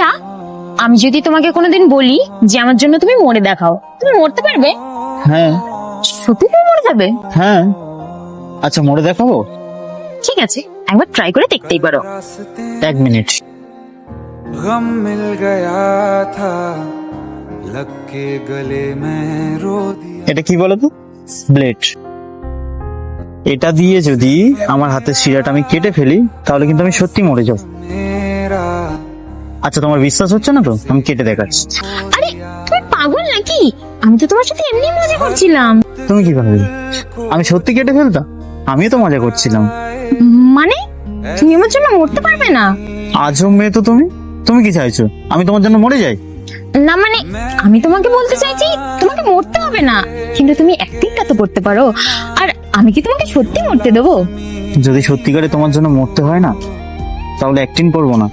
আচ্ছা, আমি যদি তোমাকে কোনোদিন বলি যে আমার জন্য তুমি মরে দেখাও, তুমি মরতে পারবে? হ্যাঁ। সত্যি তুমি মরে যাবে? হ্যাঁ। আচ্ছা, মরে দেখাবো? ঠিক আছে, একবার ট্রাই করে দেখতেই পারো। 1 মিনিট। गम मिल गया था लग के गले में रो दिया। এটা কি বলো তো? ব্লেড। এটা দিয়ে যদি আমার হাতের শিরাটা আমি কেটে ফেলি তাহলে কিন্তু আমি সত্যি মরে যাব। मेरा আচ্ছা, তোমার বিশ্বাস হচ্ছে না তো? আমি কেটে দেখাচ্ছি। আরে তুমি পাগল নাকি? আমি তো তোমার সাথে এমনি মজা করছিলাম। তুমি কি ভাবলে আমি সত্যি কেটে ফেলতাম? আমিও তো মজা করছিলাম। মানে তুমি আমার জন্য মরতে পারবে না? আজব মেয়ে তো তুমি। তুমি কি চাইছো আমি তোমার জন্য মরে যাই? না মানে আমি তোমাকে বলতে চাইছি তোমাকে মরতে হবে না, কিন্তু তুমি অ্যাক্টিংটা তো করতে পারো। আর আমি কি তোমাকে সত্যি মরতে দেবো? যদি সত্যিকারে তোমার জন্য মরতে হয় না তাহলে অ্যাক্টিং করবো না,